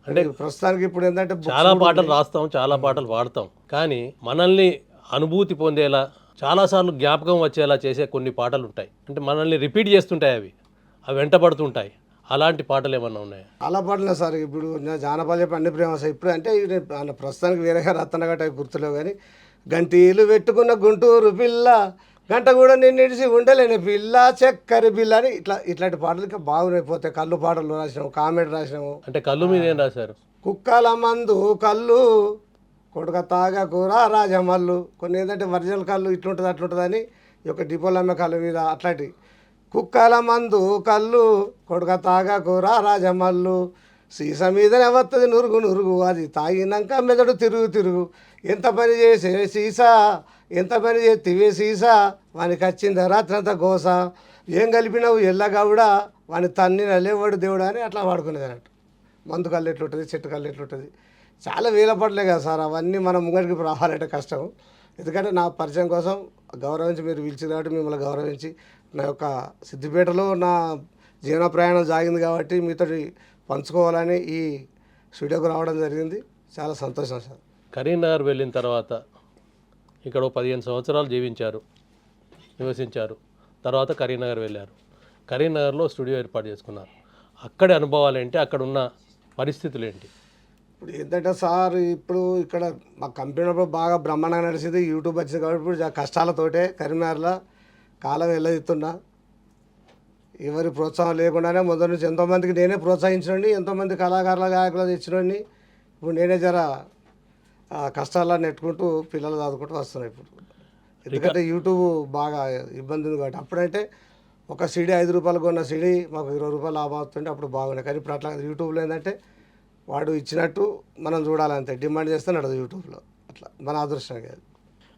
అంటే ప్రస్తుతానికి ఇప్పుడు ఏంటంటే చాలా పాటలు రాస్తాం, చాలా పాటలు పాడతాం, కానీ మనల్ని అనుభూతి పొందేలా చాలాసార్లు జ్ఞాపకం వచ్చేలా చేసే కొన్ని పాటలు ఉంటాయి. అంటే మనల్ని రిపీట్ చేస్తుంటాయి, అవి వెంటబడుతుంటాయి. అలాంటి పాటలు ఏమన్నా ఉన్నాయా? చాలా పాటలే సార్. ఇప్పుడు జానపదాలు చెప్పి అన్ని ప్రేమ సార్. ఇప్పుడు అంటే ప్రస్తుతానికి వేరేగా రత్తనగా టైప్ గుర్తులేవు కానీ గంటీలు పెట్టుకున్న గుంటూరు పిల్ల గంట కూడా నిన్నిడిచి ఉండలేని పిల్ల చక్కర పిల్ల అని ఇట్లాంటి పాటలు ఇంకా బాగున్నాయిపోతాయి. కళ్ళు పాటలు రాసినాము, కామెడీ రాసినాము. అంటే కళ్ళు మీద ఏం రాశారు? కుక్కల మందు కళ్ళు కొడుక తాగా కూర రాజమల్లు. కొన్ని ఏంటంటే ఒరిజినల్ కళ్ళు ఇట్లుంటుంది అట్లుంటుంది అని ఈ యొక్క డిపోలు అమ్మే కళ్ళు మీద అట్లాంటివి. కుక్కల మందు కళ్ళు కొడుక తాగా కూర రాజమల్లు సీసా మీదనే వస్తుంది నురుగు నురుగు అది తాగినాక మెదడు తిరుగు తిరుగు ఎంత పని చేసే సీసా ఎంత పని చేతివే సీసా వానికి వచ్చింది రాత్రంతా గోస ఏం కలిపినావు ఎల్లగౌడ వాని తన్నిన లేవాడు దేవుడా అని అట్లా వాడుకునేది అన్నట్టు. మందు కళ్ళు ఎట్లుంటుంది, చెట్టు కళ్ళు ఎట్లుంటుంది, చాలా వేల పడలే కదా సార్. అవన్నీ మనం ముంగడికి రావాలంటే కష్టం. ఎందుకంటే నా పరిచయం కోసం గౌరవించి మీరు పిలిచి కాబట్టి మిమ్మల్ని గౌరవించి నా యొక్క సిద్దిపేటలో నా జీవన ప్రయాణం సాగింది కాబట్టి మీతో పంచుకోవాలని ఈ స్టూడియోకి రావడం జరిగింది. చాలా సంతోషం సార్. కరీంనగర్ వెళ్ళిన తర్వాత ఇక్కడ 15 సంవత్సరాలు నివసించారు. తర్వాత కరీంనగర్ వెళ్ళారు. కరీంనగర్లో స్టూడియో ఏర్పాటు చేసుకున్నారు. అక్కడి అనుభవాలు ఏంటి, అక్కడ ఉన్న పరిస్థితులు ఏంటి? ఇప్పుడు ఏంటంటే సార్, ఇప్పుడు ఇక్కడ మా కంపెనీలో బాగా బ్రహ్మాండంగా నడిచింది. యూట్యూబ్ వచ్చింది కాబట్టి ఇప్పుడు కష్టాలతోటే కరీంనగర్లో కాలం వెళ్ళదిస్తున్నా. ఎవరి ప్రోత్సాహం లేకుండానే మొదటి నుంచి ఎంతోమందికి నేనే ప్రోత్సహించినండి, ఎంతోమంది కళాకారుల గాయకులు తెచ్చినండి. ఇప్పుడు నేనే జర కష్టాల్లో నెట్టుకుంటూ పిల్లలు చదువుకుంటూ వస్తున్నాయి ఇప్పుడు. ఎందుకంటే యూట్యూబ్ బాగా ఇబ్బంది ఉంది కాబట్టి. అప్పుడంటే ఒక సీడీ 5 రూపాయలు కొన్న సీడీ మాకు 20 రూపాయలు లాభం అవుతుంటే అప్పుడు బాగున్నాయి. కానీ ఇప్పుడు అట్లా యూట్యూబ్లో ఏంటంటే వాడు ఇచ్చినట్టు మనం చూడాలంతే, డిమాండ్ చేస్తే నడదు యూట్యూబ్లో. అట్లా మన అదృష్టం కాదు.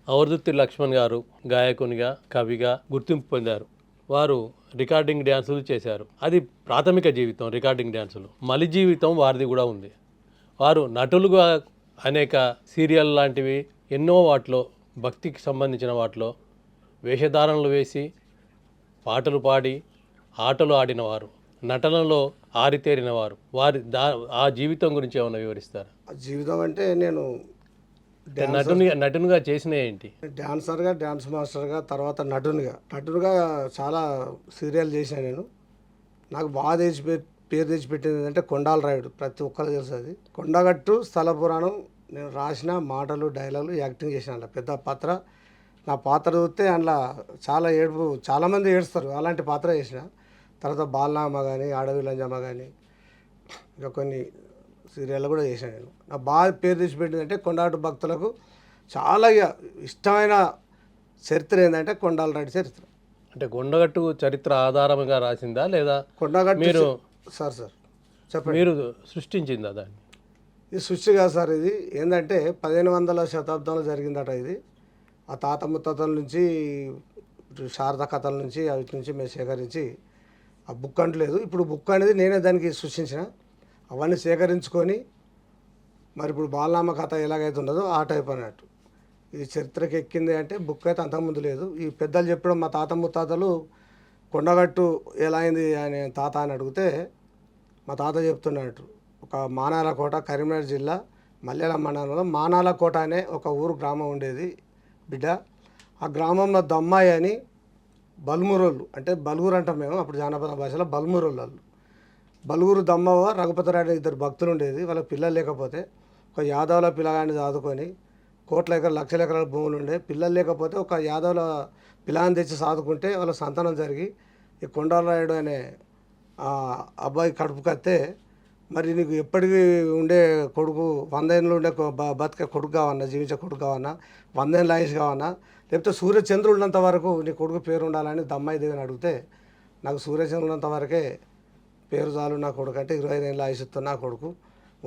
అవధూతి లక్ష్మణ్ గారు గాయకునిగా, కవిగా గుర్తింపు పొందారు. వారు రికార్డింగ్ డ్యాన్సులు చేశారు. అది ప్రాథమిక జీవితం రికార్డింగ్ డ్యాన్సులు. మలి జీవితం వారిది కూడా ఉంది. వారు నటులుగా అనేక సీరియల్ లాంటివి ఎన్నో వాటిలో, భక్తికి సంబంధించిన వాటిలో వేషధారణలు వేసి పాటలు పాడి ఆటలు ఆడినవారు, నటనలో ఆరితేరినవారు. ఆ జీవితం గురించి ఏమైనా వివరిస్తారు? ఆ జీవితం అంటే నేను నటునిగా చేసిన ఏంటి? డాన్సర్గా, డాన్స్ మాస్టర్గా, తర్వాత నటునిగా చాలా సీరియల్ చేశాను నేను. నాకు బాగా పేరు తెచ్చిపెట్టింది ఏంటంటే కొండాల రాయుడు. ప్రతి ఒక్కరు తెలుసు అది. కొండగట్టు స్థల పురాణం నేను రాసిన మాటలు, డైలాగులు, యాక్టింగ్ చేసిన. అందులో పెద్ద పాత్ర. నా పాత్ర చూస్తే అందులో చాలా ఏడుపు, చాలామంది ఏడుస్తారు. అలాంటి పాత్ర చేసిన. తర్వాత బాలనామ కానీ, అడవి లంజమ్మ కానీ, ఇంకా కొన్ని సీరియల్లో కూడా చేశాను నేను. నాకు బాగా పేరు తెచ్చిపెట్టిందంటే కొండగట్టు భక్తులకు చాలా ఇష్టమైన చరిత్ర ఏంటంటే కొండాల రాయుడు చరిత్ర. అంటే కొండగట్టు చరిత్ర ఆధారంగా రాసిందా లేదా కొండగట్టు మీరు సార్ చెప్పండి. మీరు సృష్టించిందా దాన్ని? ఇది సృష్టి కాదు సార్. ఇది ఏంటంటే 1500వ శతాబ్దంలో జరిగిందట ఇది. ఆ తాత ముత్తాతల నుంచి, శారద కథల నుంచి, వాటి నుంచి మేము సేకరించి ఆ బుక్ అంటలేదు. ఇప్పుడు బుక్ అనేది నేనే దానికి సృష్టించిన. అవన్నీ సేకరించుకొని మరి ఇప్పుడు బాలనామ కథ ఎలాగైతే ఉండదో ఆ టైప్ అన్నట్టు ఇది చరిత్రకి ఎక్కింది. అంటే బుక్ అయితే అంతకుముందు లేదు. ఈ పెద్దలు చెప్పడం, మా తాత ముత్తాతలు కొండగట్టు ఎలా అయింది అని తాత అని అడిగితే మా తాత చెప్తున్నట్టు, ఒక మానాలకోట, కరీంనగర్ జిల్లా మల్లెల మండలంలో మానాలకోట అనే ఒక ఊరు గ్రామం ఉండేది బిడ్డ. ఆ గ్రామంలో దమ్మాయి అని బల్మురోళ్ళు, అంటే బలుగురు అంటాం మేము అప్పుడు జానపద భాషలో, బల్మురోళ్ళు. బలుగురు దమ్మవ్వ, రఘుపతిరాయుడు 2 భక్తులు ఉండేది. వాళ్ళకి పిల్లలు లేకపోతే ఒక యాదవుల పిల్లగాన్ని చదువుకొని, కోట్ల ఎకరాలు, లక్షల ఎకరాల భూములు ఉండే, పిల్లలు లేకపోతే ఒక యాదవుల పిల్లాన్ని తెచ్చి సాదుకుంటే వాళ్ళ సంతానం జరిగి ఈ కొండలరాయుడు అనే అబ్బాయి కడుపు కత్తే, మరి నీకు ఎప్పటికీ ఉండే కొడుకు 100 ఏళ్ళు ఉండే బతికే కొడుకు కావన్నా, జీవించే కొడుకు కావన్నా, 100 ఏళ్ళ ఆయుష్ కావన్నా, లేకపోతే సూర్యచంద్రుడు ఉన్నంత వరకు నీ కొడుకు పేరు ఉండాలని దమ్మాయి దేవిని అడిగితే, నాకు సూర్యచంద్రుడు ఉన్నంత వరకే పేరు చాలు నా కొడుకు, అంటే 25 ఏళ్ళ ఆయుష్తో నా కొడుకు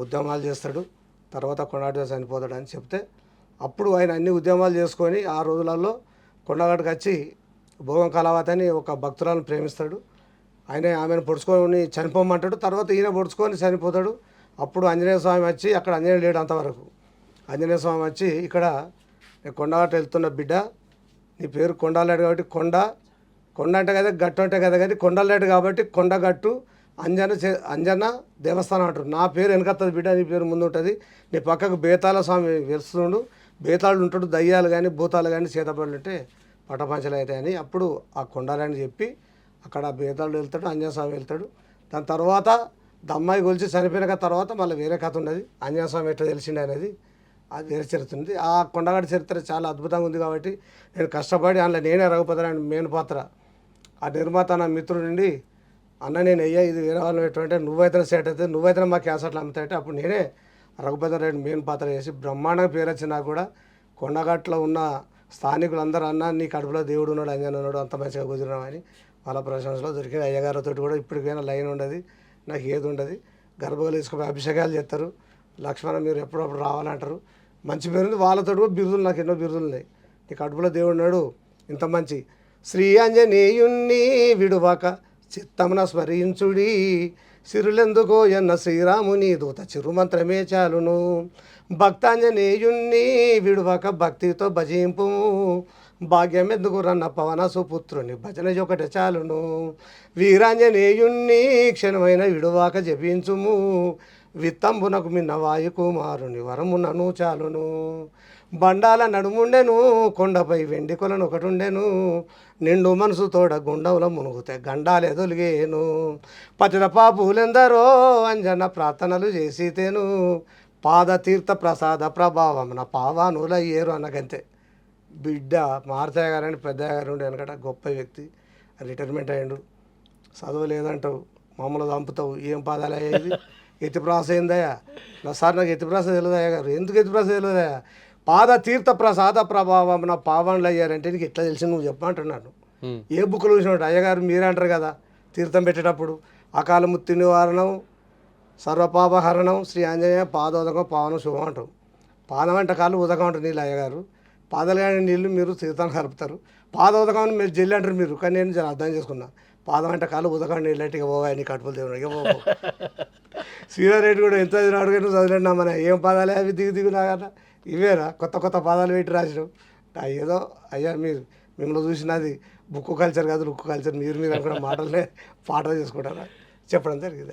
ఉద్యమాలు చేస్తాడు, తర్వాత కొండగట్టు చనిపోతాడు అని చెప్తే, అప్పుడు ఆయన అన్ని ఉద్యమాలు చేసుకొని ఆ రోజులలో కొండగట్టుకు వచ్చి భోగం కళావతి అని ఒక భక్తురాలను ప్రేమిస్తాడు. ఆయన ఆమెను పొడుచుకొని చనిపోమంటాడు. తర్వాత ఈయన పొడుచుకొని చనిపోతాడు. అప్పుడు ఆంజనేయ స్వామి వచ్చి, అక్కడ ఆంజనేయ లేడు అంతవరకు, ఆంజనేయ స్వామి వచ్చి, ఇక్కడ నేను కొండగట్టు వెళ్తున్న బిడ్డ, నీ పేరు కొండలేడు కాబట్టి కొండ అంటే కదా గట్టు అంటే కదా, కానీ కొండలేడు కాబట్టి కొండగట్టు అంజన్న దేవస్థానం అంటారు. నా పేరు వెనకత్తది బిడ్డ, నీ పేరు ముందు ఉంటుంది. నీ పక్కకు బేతాళ స్వామి వెలుస్తుండు, బేతాళుడు ఉంటాడు, దయ్యాలు కానీ భూతాలు కానీ చేతబడులు ఉంటే పటపంచలు అవుతాయని అప్పుడు ఆ కొండాలని చెప్పి అక్కడ బేతాళుడు వెళ్తాడు, ఆంజనేయ స్వామి వెళ్తాడు. దాని తర్వాత దమ్మాయి కొలిచి చనిపోయిన తర్వాత మళ్ళీ వేరే కథ ఉన్నది. ఆంజనేయ స్వామి ఎట్లా తెలిసిండే అనేది అది వేరే చరిత్ర ఉంది. ఆ కొండగాడి చరిత్ర చాలా అద్భుతంగా ఉంది కాబట్టి నేను కష్టపడి అందులో నేనే రఘుపతి అని మెయిన్ పాత్ర. ఆ నిర్మాత నా మిత్రుడు నుండి అన్న నేను అయ్యా ఇది వేరే వాళ్ళు ఎటువంటి నువ్వైతే సెట్ అయితే నువ్వైతే మా క్యాసెట్లు అమ్ముతాయంటే అప్పుడు నేనే రఘుపతి రెడ్డి మెయిన్ పాత్ర చేసి బ్రహ్మాండంగా పేరు వచ్చినా కూడా కొండగట్లో ఉన్న స్థానికులందరూ అన్న నీ కడుపులో దేవుడు ఉన్నాడు, అంజన్ ఉన్నాడు, అంత మంచిగా కుదిరినామని వాళ్ళ ప్రశంసలో దొరికిన అయ్యగారితో కూడా ఇప్పటికైనా లైన్ ఉండదు, నాకు ఏది ఉండదు. గర్భగులు తీసుకుని అభిషేకాలు చేస్తారు. లక్ష్మణ మీరు ఎప్పుడప్పుడు రావాలంటారు. మంచి పేరుంది. వాళ్ళతో కూడా బిరుదులు, నాకు ఎన్నో బిరుదులు ఉన్నాయి. నీ కడుపులో దేవుడు ఉన్నాడు ఇంత మంచి శ్రీ ఆంజనేయుణ్ణి విడువాక చిత్తమున స్మరించుడి, సిరులెందుకో ఎన్న శ్రీరాముని దూత చిరుమంత్రమే చాలును. భక్తాంజనేయుణ్ణి విడువక భక్తితో భజింపు, భాగ్యమెందుకు రన్న పవన సుపుత్రుని భజన ఒకటి చాలును. వీరాంజనేయుణ్ణి క్షణమైన విడువాక జపించుము, విత్తంబునకు మిన్న వాయుకుమారుని వరమునను చాలును. బండాల నడుముండెను కొండపై వెండి కొలను ఒకటుండెను, నిండు మనసు తోడ గుండంలో మునుగుతే గండాలెదొలిగేను. పతిత పాపులెందరో అంజన ప్రార్థనలు చేసితేను, పాదతీర్థ ప్రసాద ప్రభావమున పావానులయ్యేరు అన్నకంతే. బిడ్డ మారుతాయ గారని పెద్దయ్య గారు ఉండే వెనకట గొప్ప వ్యక్తి, రిటైర్మెంట్ అయ్యిండు. చదువు లేదంటావు, మామూలు చంపుతావు, ఏం పాదాలు అయ్యేది ఎత్తిప్రాస అయిందయ్యా నా సార్, నాకు ఎత్తిప్రాస తెలియదయ్యా గారు. ఎందుకు ఎత్తిప్రాస తెలియదయ్యా? పాదతీర్థ ప్రసాద ప్రభావం నా పావనలు అయ్యారంటే నీకు ఎట్లా తెలిసి నువ్వు చెప్పమంటున్నాను. ఏ బుక్లో చూసినట్టు అయ్యగారు మీరే అంటారు కదా తీర్థం పెట్టేటప్పుడు, అకాల ముత్తి నివారణం సర్వపాపహరణం శ్రీ ఆంజనేయ పాదోదకం పావనం శుభం అంటాం. పాదం అంటే కాళ్ళు ఉదకం అంటారు నీళ్ళు అయ్యగారు. పాదాలు కానీ నీళ్ళు మీరు తీర్థాన్ని కలుపుతారు. పాదోదకం మీరు జల్లి అంటారు మీరు, కానీ నేను చాలా అర్థం చేసుకున్నా. పాదం అంటే కాళ్ళు ఉదకం నీళ్ళు అంటే ఇక పోగా నీ కట్టుపులు దేవుడు ఇక పోవు. శ్రీరారెడ్డి కూడా ఎంత చదివినాడు కానీ చదివినా మన ఏం పాదాలే అవి దిగునా కదా, ఇవేరా కొత్త కొత్త పదాలు పెట్టి రాసినాం. ఏదో అయ్యా మీరు మిమ్మల్ని చూసినది బుక్ కల్చర్ కాదు లుక్ కల్చర్, మీరు అనుకున్న మాటలనే పాటలు చేసుకుంటారా చెప్పడం జరిగింది.